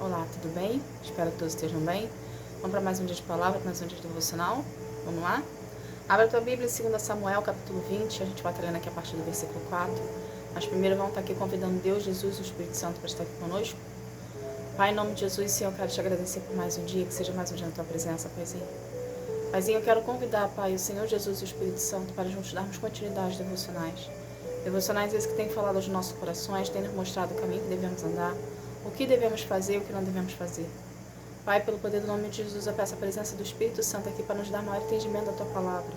Olá, tudo bem? Espero que todos estejam bem. Vamos para mais um dia de palavra, mais um dia de devocional. Vamos lá? Abra a tua Bíblia em 2 Samuel, capítulo 20. A gente vai estar lendo aqui a partir do versículo 4. Mas primeiro vamos estar aqui convidando Deus, Jesus e o Espírito Santo para estar aqui conosco. Pai, em nome de Jesus, Senhor, eu quero te agradecer por mais um dia, que seja mais um dia na tua presença, Paizinho. Paizinho, eu quero convidar, Pai, o Senhor Jesus e o Espírito Santo para juntos darmos continuidade devocionais. Devocionais esses que têm falado aos nossos corações, têm nos mostrado o caminho que devemos andar, o que devemos fazer e o que não devemos fazer. Pai, pelo poder do nome de Jesus, eu peço a presença do Espírito Santo aqui para nos dar maior entendimento da Tua Palavra.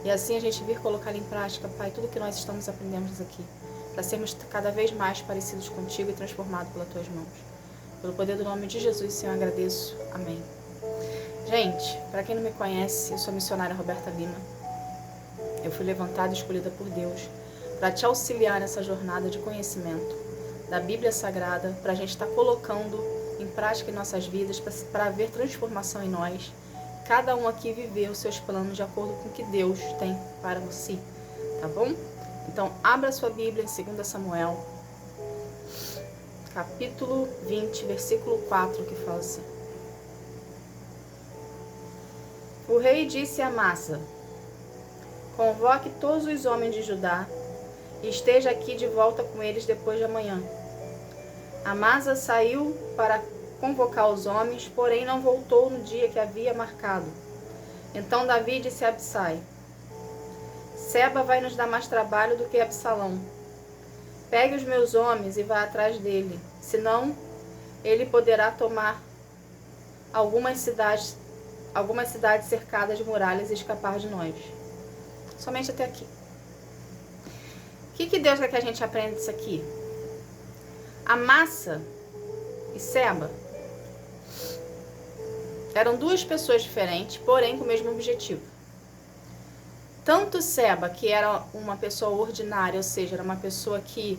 E assim a gente vir colocar em prática, Pai, tudo que nós estamos aprendendo aqui, para sermos cada vez mais parecidos contigo e transformados pelas Tuas mãos. Pelo poder do nome de Jesus, Senhor, eu agradeço. Amém. Gente, para quem não me conhece, eu sou a missionária Roberta Lima. Eu fui levantada e escolhida por Deus para te auxiliar nessa jornada de conhecimento da Bíblia Sagrada, para a gente estar colocando em prática em nossas vidas, para haver transformação em nós. Cada um aqui viver os seus planos de acordo com o que Deus tem para você, tá bom? Então, abra sua Bíblia em 2 Samuel, capítulo 20, versículo 4, que fala assim. O rei disse a Amasa: convoque todos os homens de Judá e esteja aqui de volta com eles depois de amanhã. Amasa saiu para convocar os homens, porém não voltou no dia que havia marcado. Então Davi disse a Abissai: Seba vai nos dar mais trabalho do que Absalão. Pegue os meus homens e vá atrás dele, senão ele poderá tomar algumas cidades cercadas de muralhas e escapar de nós. Somente até aqui. O que Deus quer que a gente aprenda disso aqui? Amasa e Seba eram duas pessoas diferentes, porém com o mesmo objetivo. Tanto Seba, que era uma pessoa ordinária, ou seja, era uma pessoa que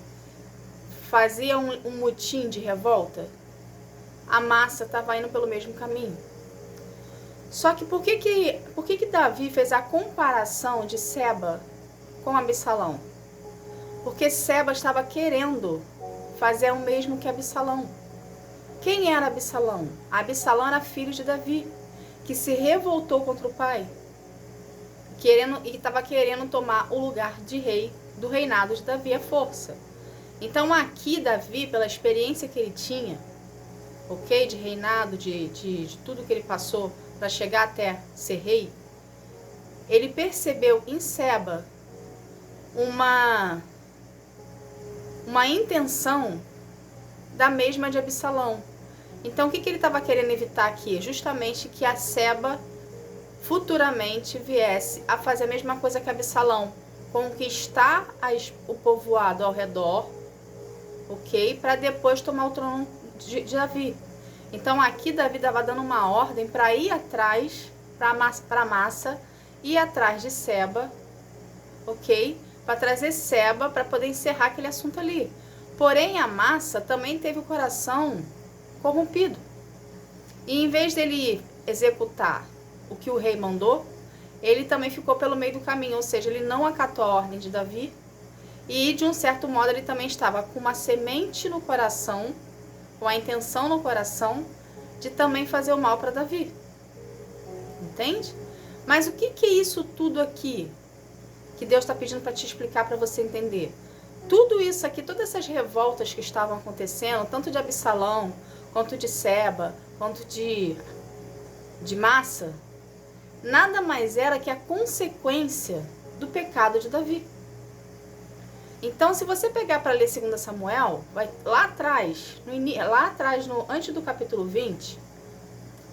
fazia um motim de revolta, Amasa estava indo pelo mesmo caminho. Só que por que Davi fez a comparação de Seba com Absalão? Porque Seba estava querendo fazer o mesmo que Absalão. Quem era Absalão? Absalão era filho de Davi, que se revoltou contra o pai e estava querendo tomar o lugar de rei do reinado de Davi à força. Então aqui Davi, pela experiência que ele tinha, ok, de reinado, de tudo que ele passou para chegar até ser rei, ele percebeu em Seba uma intenção da mesma de Absalão. Então o que ele estava querendo evitar aqui? Justamente que a Seba futuramente viesse a fazer a mesma coisa que Absalão, conquistar o povoado ao redor, ok? Para depois tomar o trono de Davi. Então aqui Davi estava dando uma ordem para ir atrás, para Amasa, ir atrás de Seba, ok? Para trazer Seba para poder encerrar aquele assunto ali. Porém, Amasa também teve o coração corrompido. E em vez dele executar o que o rei mandou, ele também ficou pelo meio do caminho, ou seja, ele não acatou a ordem de Davi. E de um certo modo ele também estava com uma semente no coração, com a intenção no coração de também fazer o mal para Davi. Entende? Mas o que é isso tudo aqui que Deus está pedindo para te explicar, para você entender? Tudo isso aqui, todas essas revoltas que estavam acontecendo, tanto de Absalão, quanto de Seba, quanto de Massa, nada mais era que a consequência do pecado de Davi. Então, se você pegar para ler 2 Samuel, lá atrás, antes do capítulo 20,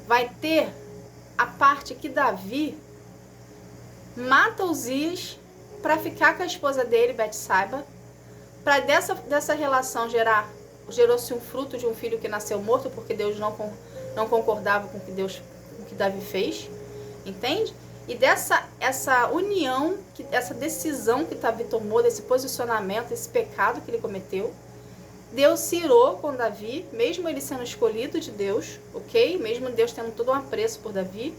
vai ter a parte que Davi mata Uzias para ficar com a esposa dele, Betsaiba, para dessa relação gerou-se um fruto de um filho que nasceu morto, porque Deus não concordava com o que Davi fez, entende? E essa união, essa decisão que Davi tomou, desse posicionamento, desse pecado que ele cometeu, Deus se irou com Davi, mesmo ele sendo escolhido de Deus, ok? Mesmo Deus tendo todo um apreço por Davi,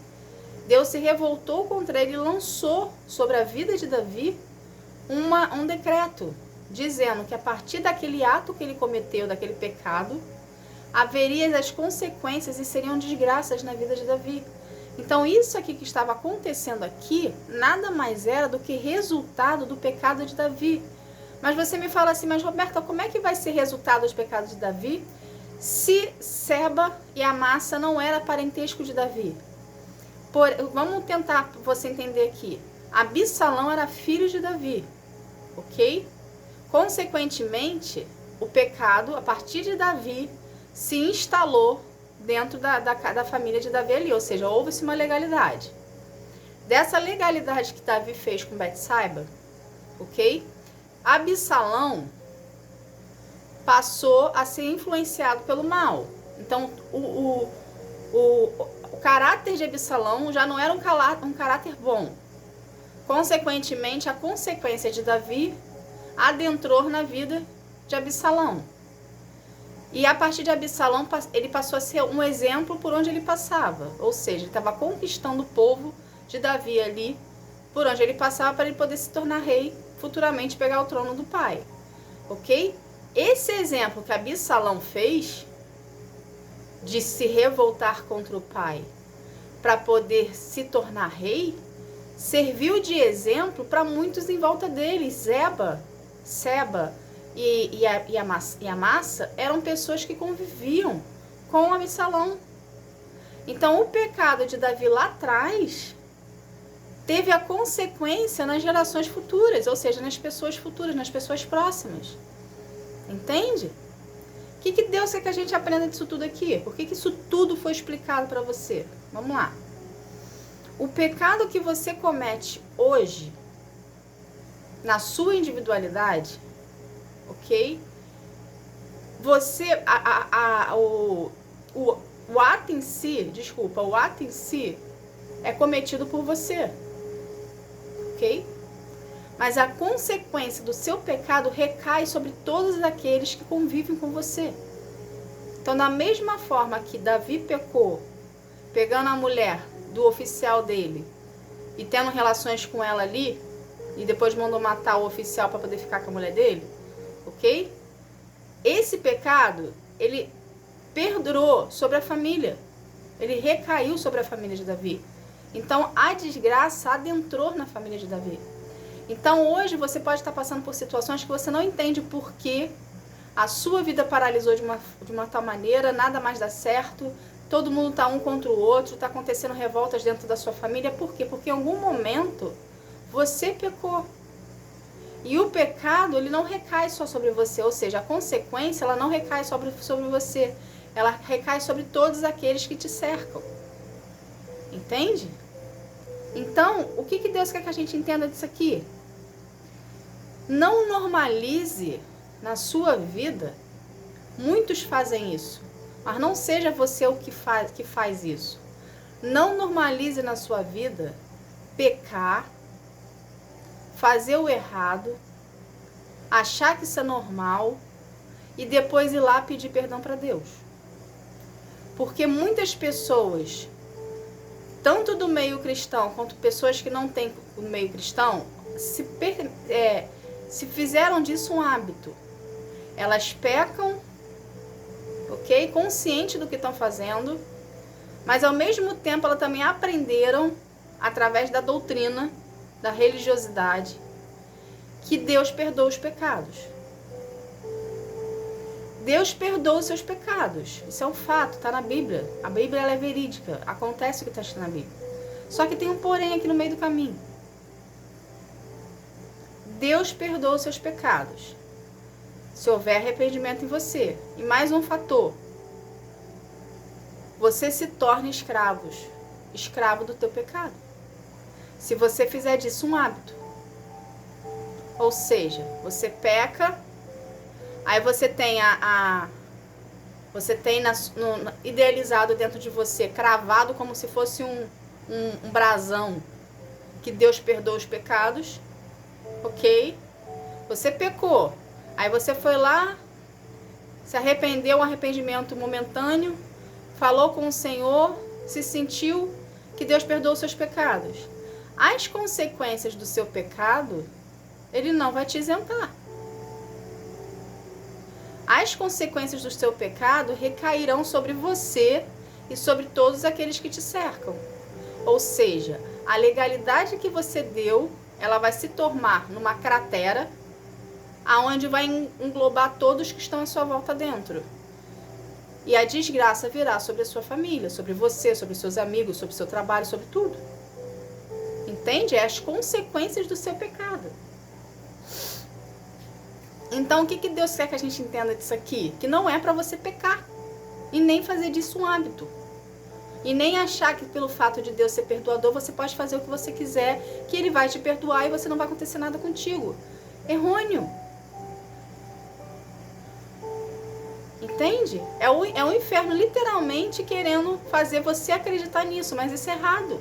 Deus se revoltou contra ele e lançou sobre a vida de Davi um decreto, dizendo que a partir daquele ato que ele cometeu, daquele pecado, haveria as consequências e seriam desgraças na vida de Davi. Então isso aqui que estava acontecendo aqui, nada mais era do que resultado do pecado de Davi. Mas você me fala assim, mas Roberta, como é que vai ser resultado do pecado de Davi se Seba e Amassa não era parentesco de Davi? Vamos tentar você entender aqui. Absalão era filho de Davi, ok? Consequentemente, o pecado, a partir de Davi, se instalou dentro da família de Davi ali, ou seja, houve-se uma legalidade. Dessa legalidade que Davi fez com Betsaiba, ok? Absalão passou a ser influenciado pelo mal. Então, o caráter de Absalão já não era um caráter bom. Consequentemente, a consequência de Davi adentrou na vida de Absalão. E a partir de Absalão, ele passou a ser um exemplo por onde ele passava. Ou seja, ele estava conquistando o povo de Davi ali, por onde ele passava, para ele poder se tornar rei, futuramente pegar o trono do pai. Ok? Esse exemplo que Absalão fez, de se revoltar contra o pai, para poder se tornar rei, serviu de exemplo para muitos em volta dele. Seba e Amassa eram pessoas que conviviam com Absalão. Então, o pecado de Davi lá atrás teve a consequência nas gerações futuras, ou seja, nas pessoas futuras, nas pessoas próximas. Entende? O que Deus quer que a gente aprenda disso tudo aqui? Por que isso tudo foi explicado para você? Vamos lá. O pecado que você comete hoje, na sua individualidade, ok? Você, o ato em si é cometido por você, ok? Mas a consequência do seu pecado recai sobre todos aqueles que convivem com você. Então, da mesma forma que Davi pecou, pegando a mulher do oficial dele e tendo relações com ela ali, e depois mandou matar o oficial para poder ficar com a mulher dele, ok? Esse pecado, ele perdurou sobre a família. Ele recaiu sobre a família de Davi. Então, a desgraça adentrou na família de Davi. Então, hoje você pode estar passando por situações que você não entende por que a sua vida paralisou de uma tal maneira, nada mais dá certo, todo mundo está um contra o outro, está acontecendo revoltas dentro da sua família. Por quê? Porque em algum momento você pecou. E o pecado, ele não recai só sobre você, ou seja, a consequência, ela não recai sobre você, ela recai sobre todos aqueles que te cercam. Entende? Então, o que Deus quer que a gente entenda disso aqui? Não normalize na sua vida, muitos fazem isso, mas não seja você o que faz isso. Não normalize na sua vida pecar, fazer o errado, achar que isso é normal e depois ir lá pedir perdão para Deus. Porque muitas pessoas, tanto do meio cristão quanto pessoas que não têm o meio cristão, se fizeram disso um hábito. Elas pecam, ok? Consciente do que estão fazendo, mas ao mesmo tempo elas também aprenderam, através da doutrina, da religiosidade, que Deus perdoa os pecados. Deus perdoa os seus pecados. Isso é um fato, está na Bíblia. A Bíblia ela é verídica, acontece o que está escrito na Bíblia. Só que tem um porém aqui no meio do caminho. Deus perdoa os seus pecados, se houver arrependimento em você. E mais um fator: você se torna escravo do teu pecado, se você fizer disso um hábito. Ou seja, você peca, aí você tem idealizado dentro de você, cravado como se fosse um brasão, que Deus perdoa os pecados, ok? Você pecou, aí você foi lá, se arrependeu, um arrependimento momentâneo, falou com o Senhor, se sentiu que Deus perdoou os seus pecados. As consequências do seu pecado, Ele não vai te isentar. as consequências do seu pecado recairão sobre você e sobre todos aqueles que te cercam. Ou seja, a legalidade que você deu, ela vai se tornar numa cratera, aonde vai englobar todos que estão à sua volta dentro. E a desgraça virá sobre a sua família, sobre você, sobre seus amigos, sobre o seu trabalho, sobre tudo. Entende? É as consequências do seu pecado. Então, o que Deus quer que a gente entenda disso aqui? Que não é para você pecar. E nem fazer disso um hábito. E nem achar que pelo fato de Deus ser perdoador, você pode fazer o que você quiser, que Ele vai te perdoar e você não vai acontecer nada contigo. Errôneo. Entende? É o inferno literalmente querendo fazer você acreditar nisso, mas isso é errado.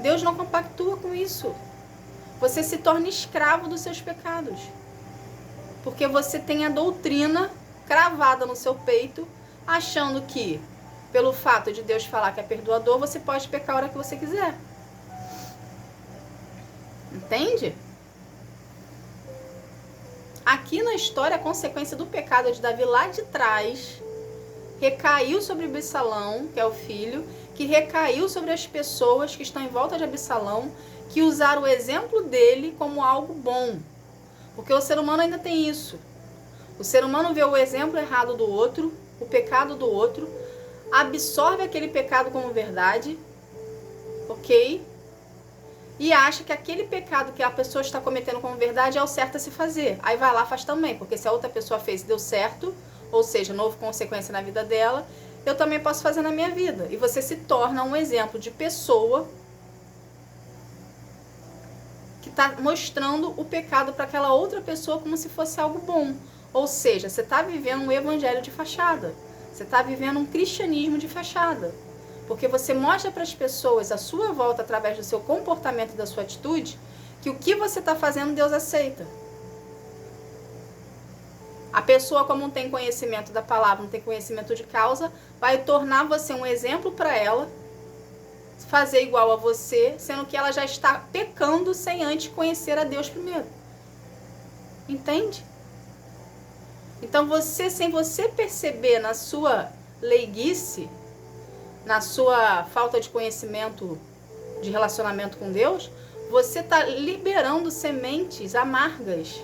Deus não compactua com isso. Você se torna escravo dos seus pecados. Porque você tem a doutrina cravada no seu peito, achando que, pelo fato de Deus falar que é perdoador, você pode pecar a hora que você quiser. Entende? Aqui na história, a consequência do pecado de Davi lá de trás recaiu sobre Absalão, que é o filho, que recaiu sobre as pessoas que estão em volta de Absalão, que usaram o exemplo dele como algo bom. Porque o ser humano ainda tem isso. O ser humano vê o exemplo errado do outro, o pecado do outro, absorve aquele pecado como verdade, ok? E acha que aquele pecado que a pessoa está cometendo como verdade é o certo a se fazer. Aí vai lá e faz também, porque se a outra pessoa fez e deu certo, ou seja, não houve consequência na vida dela, eu também posso fazer na minha vida. E você se torna um exemplo de pessoa que está mostrando o pecado para aquela outra pessoa como se fosse algo bom. Ou seja, você está vivendo um evangelho de fachada. Você está vivendo um cristianismo de fachada. Porque você mostra para as pessoas à sua volta, através do seu comportamento e da sua atitude, que o que você está fazendo, Deus aceita. A pessoa, como não tem conhecimento da palavra, não tem conhecimento de causa, vai tornar você um exemplo para ela, fazer igual a você, sendo que ela já está pecando sem antes conhecer a Deus primeiro. Entende? Então, sem você perceber na sua leiguice, na sua falta de conhecimento de relacionamento com Deus, você está liberando sementes amargas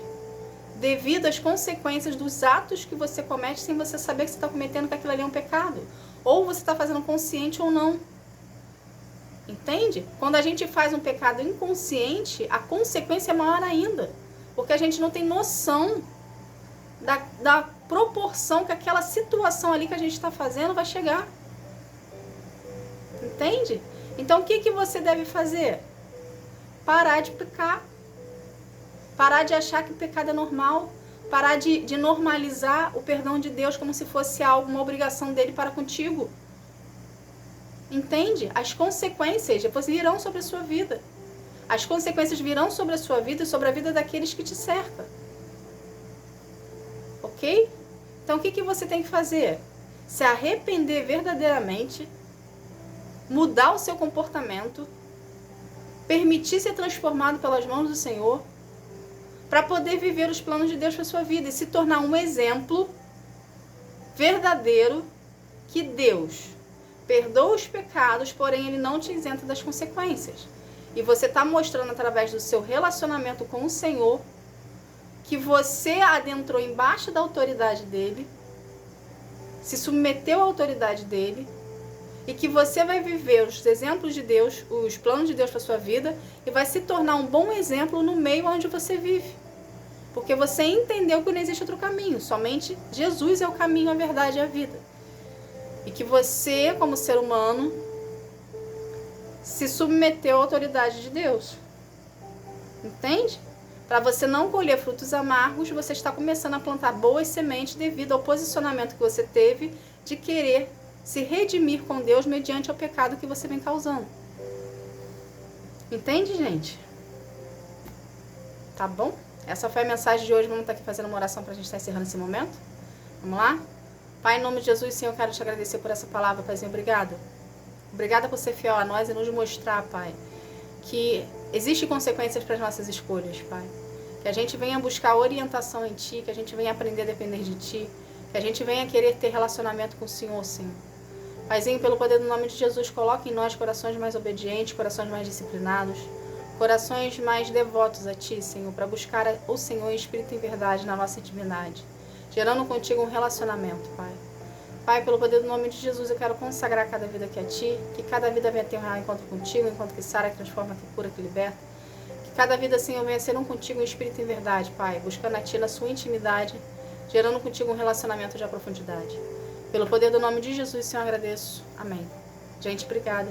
devido às consequências dos atos que você comete sem você saber que você está cometendo, que aquilo ali é um pecado. Ou você está fazendo consciente ou não. Entende? Quando a gente faz um pecado inconsciente, a consequência é maior ainda. Porque a gente não tem noção da proporção que aquela situação ali que a gente está fazendo vai chegar. Entende? Então, o que você deve fazer? Parar de pecar. Parar de achar que o pecado é normal. Parar de normalizar o perdão de Deus como se fosse algo, uma obrigação dele para contigo. Entende? As consequências depois virão sobre a sua vida. As consequências virão sobre a sua vida e sobre a vida daqueles que te cercam. Ok? Então, o que você tem que fazer? Se arrepender verdadeiramente, mudar o seu comportamento, permitir ser transformado pelas mãos do Senhor, para poder viver os planos de Deus para a sua vida e se tornar um exemplo verdadeiro que Deus perdoa os pecados, porém Ele não te isenta das consequências. E você está mostrando através do seu relacionamento com o Senhor que você adentrou embaixo da autoridade dEle, se submeteu à autoridade dEle, e que você vai viver os exemplos de Deus, os planos de Deus para a sua vida, e vai se tornar um bom exemplo no meio onde você vive. Porque você entendeu que não existe outro caminho, somente Jesus é o caminho, a verdade e a vida. E que você, como ser humano, se submeteu à autoridade de Deus. Entende? Para você não colher frutos amargos, você está começando a plantar boas sementes devido ao posicionamento que você teve de querer se redimir com Deus mediante o pecado que você vem causando. Entende, gente? Tá bom? Essa foi a mensagem de hoje. Vamos estar aqui fazendo uma oração para a gente estar encerrando esse momento. Vamos lá? Pai, em nome de Jesus, Senhor, eu quero te agradecer por essa palavra, Paizinho. Obrigada. Obrigada por ser fiel a nós e nos mostrar, Pai, que existem consequências para as nossas escolhas, Pai. Que a gente venha buscar orientação em Ti, que a gente venha aprender a depender de Ti, que a gente venha querer ter relacionamento com o Senhor, Senhor. Paizinho, pelo poder do nome de Jesus, coloque em nós corações mais obedientes, corações mais disciplinados, corações mais devotos a Ti, Senhor, para buscar o Senhor em espírito e em verdade na nossa intimidade, gerando contigo um relacionamento, Pai. Pai, pelo poder do nome de Jesus, eu quero consagrar cada vida aqui a Ti, que cada vida venha ter um real encontro contigo, um encontro que sara, que transforma, que cura, que liberta. Que cada vida, Senhor, venha ser um contigo em espírito e em verdade, Pai, buscando a Ti na sua intimidade, gerando contigo um relacionamento de profundidade. Pelo poder do nome de Jesus, Senhor, eu agradeço. Amém. Gente, obrigada.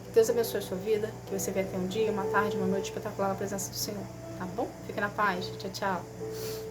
Que Deus abençoe a sua vida, que você venha ter um dia, uma tarde, uma noite espetacular na presença do Senhor. Tá bom? Fique na paz. Tchau, tchau.